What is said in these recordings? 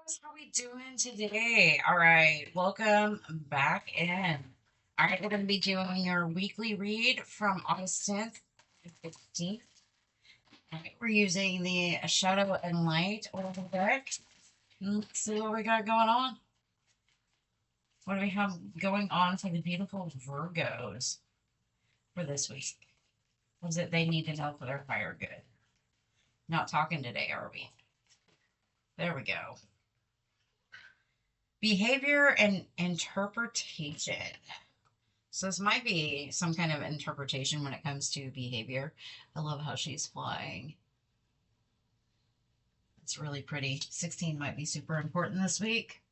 Guys, how we doing today? All right, welcome back in. All right, we're going to be doing your weekly read from August 10th to 15th. All right, we're using the Shadow and Light Oracle deck. Let's see what we got going on. What do we have going on for the beautiful Virgos for this week? What is it they need to know for their fire good? Not talking today, are we? There we go. Behavior and interpretation. So this might be some kind of interpretation when it comes to behavior. I love how she's flying. It's really pretty. 16 might be super important this week.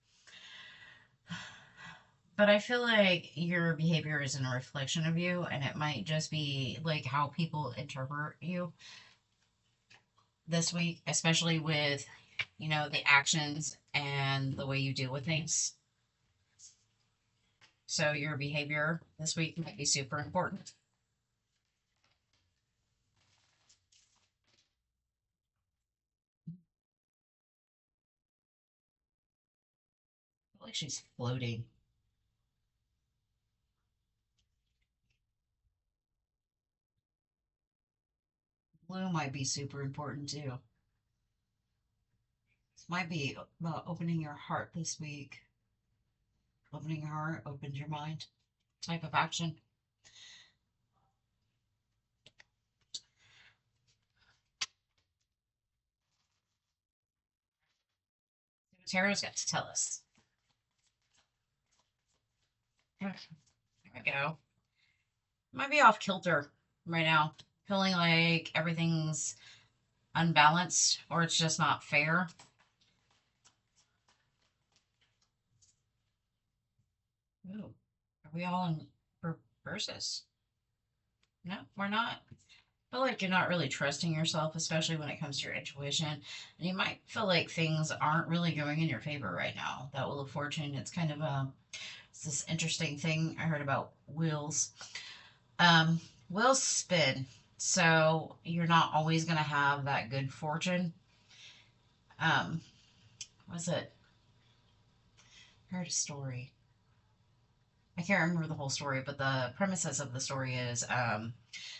But I feel like your behavior isn't a reflection of you, and it might just be like how people interpret you this week, especially with, the actions and the way you deal with things. So your behavior this week might be super important. I feel like she's floating. Blue might be super important too. This might be about opening your heart this week. Opening your heart opens your mind type of action. Tarot's got to tell us. There we go. Might be off kilter right now. Feeling like everything's unbalanced or it's just not fair. Ooh, are we all in reverses? No, we're not. I feel like you're not really trusting yourself, especially when it comes to your intuition. And you might feel like things aren't really going in your favor right now. That Wheel of Fortune, it's kind of it's this interesting thing I heard about wheels. Um, Wheels spin, so you're not always going to have that good fortune. Um, was it? I heard a story. I can't remember the whole story, but the premises of the story is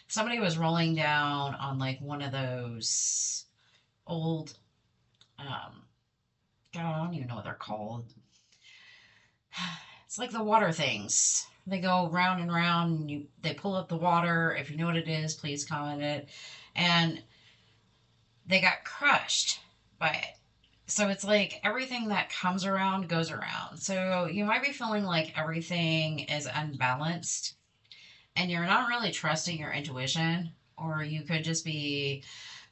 somebody was rolling down on like one of those old God, I don't even know what they're called. It's like the water things. They go round and round, and they pull up the water. If you know what it is, please comment it. And they got crushed by it. So it's like everything that comes around goes around. So you might be feeling like everything is unbalanced and you're not really trusting your intuition, or you could just be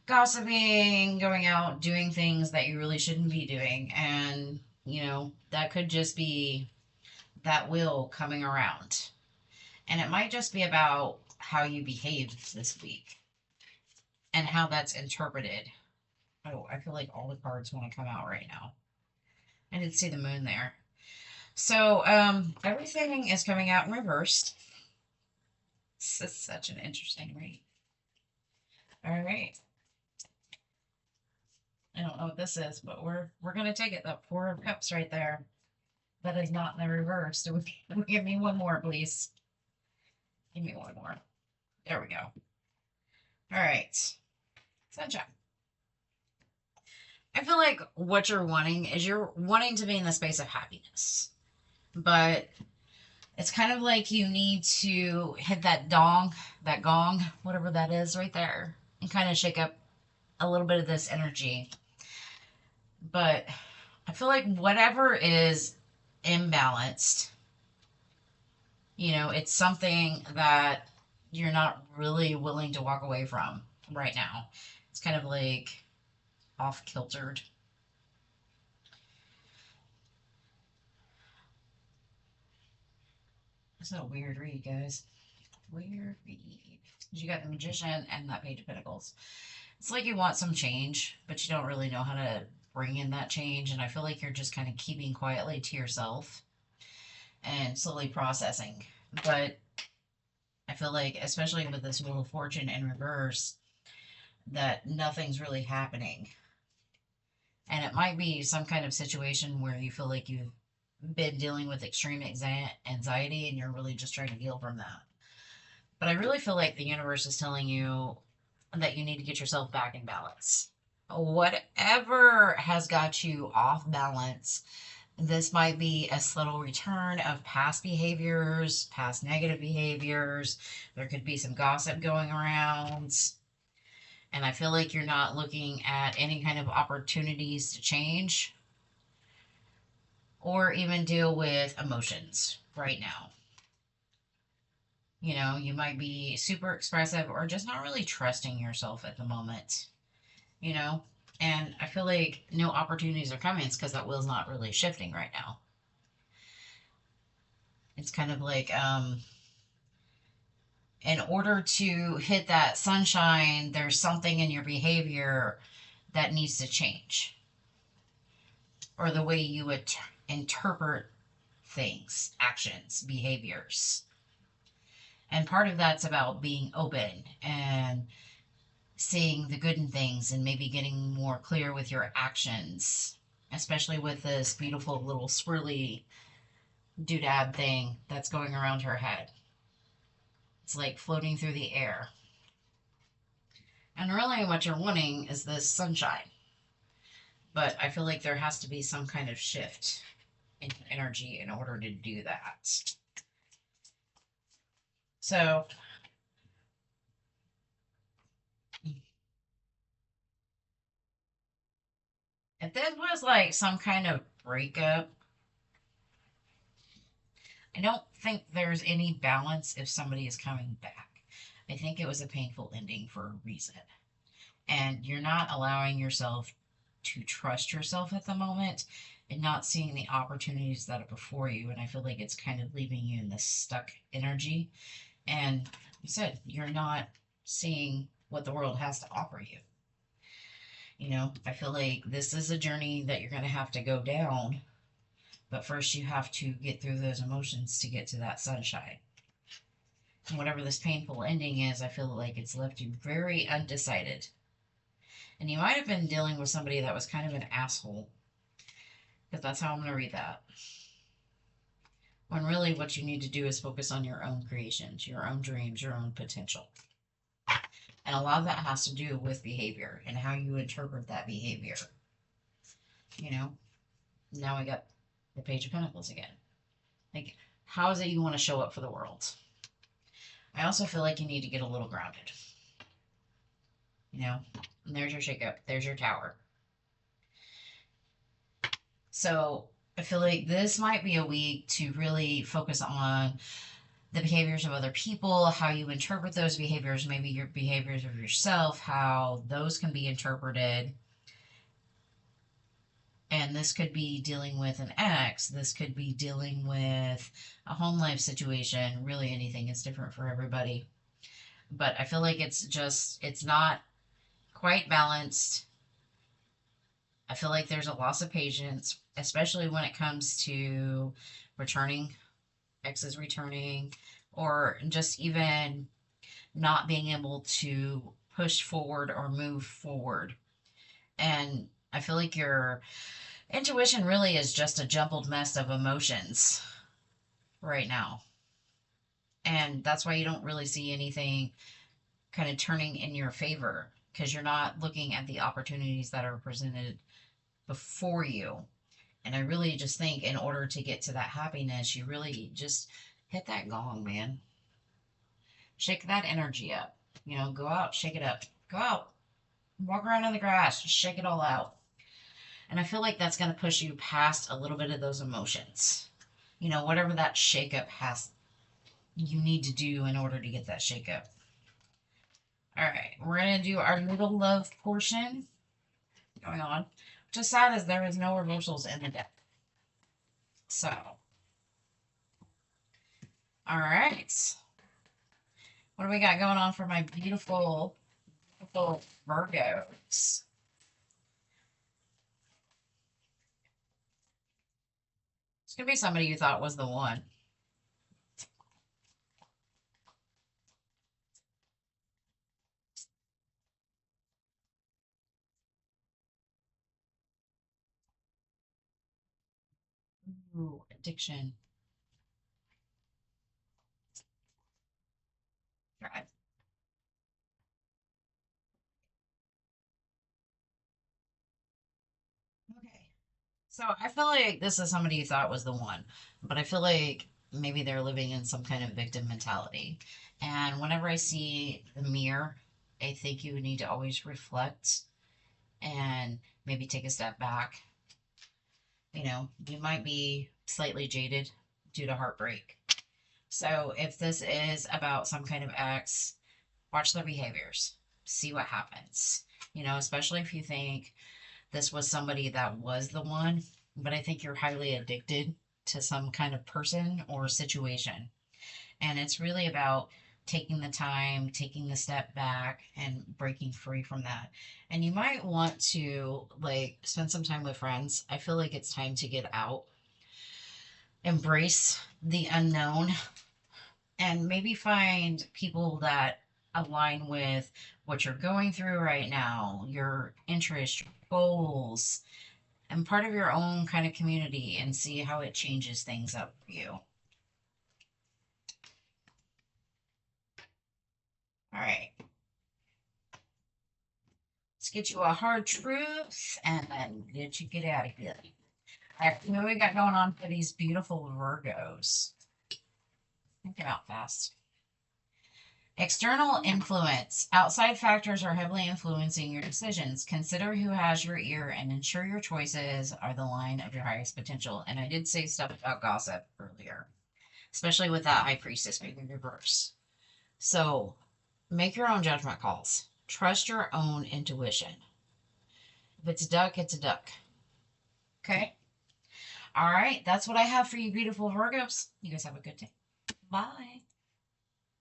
gossiping, going out, doing things that you really shouldn't be doing. And, that could just be that wheel coming around. And it might just be about how you behaved this week and how that's interpreted. Oh, I feel like all the cards want to come out right now. I did see the moon there. So, everything is coming out in reversed. This is such an interesting read. All right. I don't know what this is, but we're gonna take it. That Four of Cups right there. That is not in the reverse. So give me one more, please. Give me one more. There we go. All right. Sunshine. I feel like what you're wanting is you're wanting to be in the space of happiness. But it's kind of like you need to hit that gong, whatever that is right there, and kind of shake up a little bit of this energy. But I feel like whatever is imbalanced, it's something that you're not really willing to walk away from right now. It's kind of like off kiltered. It's a weird read, guys. Weird read. You got the Magician and that Page of Pentacles. It's like you want some change, but you don't really know how to bring in that change. And I feel like you're just kind of keeping quietly to yourself and slowly processing. But I feel like, especially with this Wheel of Fortune in reverse, that nothing's really happening. And it might be some kind of situation where you feel like you've been dealing with extreme anxiety and you're really just trying to heal from that. But I really feel like the universe is telling you that you need to get yourself back in balance. Whatever has got you off balance, this might be a subtle return of past behaviors, past negative behaviors. There could be some gossip going around. And I feel like you're not looking at any kind of opportunities to change or even deal with emotions right now. You know, you might be super expressive or just not really trusting yourself at the moment, you know? And I feel like no opportunities are coming. It's because that wheel's not really shifting right now. It's kind of like, in order to hit that sunshine, there's something in your behavior that needs to change, or the way you would interpret things, actions, behaviors. And part of that's about being open and seeing the good in things and maybe getting more clear with your actions, especially with this beautiful little swirly doodad thing that's going around her head. It's like floating through the air. And really, what you're wanting is this sunshine. But I feel like there has to be some kind of shift in energy in order to do that. So, if this was like some kind of breakup, I don't think there's any balance if somebody is coming back. I think it was a painful ending for a reason. And you're not allowing yourself to trust yourself at the moment and not seeing the opportunities that are before you. And I feel like it's kind of leaving you in this stuck energy. And you said you're not seeing what the world has to offer you. You know, I feel like this is a journey that you're going to have to go down, but first you have to get through those emotions to get to that sunshine. And whatever this painful ending is, I feel like it's left you very undecided. And you might have been dealing with somebody that was kind of an asshole, because that's how I'm going to read that. When really what you need to do is focus on your own creations, your own dreams, your own potential. And a lot of that has to do with behavior and how you interpret that behavior. You know, now I got the Page of Pentacles again. Like, how is it you want to show up for the world? I also feel like you need to get a little grounded. You know, and there's your shakeup, there's your tower. So I feel like this might be a week to really focus on the behaviors of other people, how you interpret those behaviors, maybe your behaviors of yourself, how those can be interpreted. And this could be dealing with an ex, this could be dealing with a home life situation. Really, anything is different for everybody. But I feel like it's not quite balanced. I feel like there's a loss of patience, especially when it comes to returning, exes returning, or just even not being able to push forward or move forward. And I feel like your intuition really is just a jumbled mess of emotions right now. And that's why you don't really see anything kind of turning in your favor, because you're not looking at the opportunities that are presented before you. And I really just think in order to get to that happiness, you really just hit that gong, man. Shake that energy up. You know, go out, shake it up. Go out, walk around in the grass, just shake it all out. And I feel like that's going to push you past a little bit of those emotions. You know, whatever that shakeup has, you need to do in order to get that shakeup. All right, we're going to do our little love portion going on. Just sad as there is no reversals in the deck. So, all right. What do we got going on for my beautiful, beautiful Virgos? It's going to be somebody you thought was the one. Ooh, addiction. God. Okay. So I feel like this is somebody you thought was the one, but I feel like maybe they're living in some kind of victim mentality. And whenever I see the mirror, I think you need to always reflect and maybe take a step back. You might be slightly jaded due to heartbreak. So if this is about some kind of ex, watch their behaviors, see what happens. Especially if you think this was somebody that was the one, but I think you're highly addicted to some kind of person or situation. And it's really about taking the time, taking the step back, and breaking free from that. And you might want to like spend some time with friends. I feel like it's time to get out, embrace the unknown, and maybe find people that align with what you're going through right now, your interests, your goals, and part of your own kind of community, and see how it changes things up for you. All right, let's get you a hard truth and then get out of here. All right, what we got going on for these beautiful Virgos? Think out fast. External influence. Outside factors are heavily influencing your decisions. Consider who has your ear and ensure your choices are the line of your highest potential. And I did say stuff about gossip earlier, especially with that high priestess being reverse. So make your own judgment calls. Trust your own intuition. If it's a duck, it's a duck. Okay? All right. That's what I have for you, beautiful Virgos. You guys have a good day. Bye.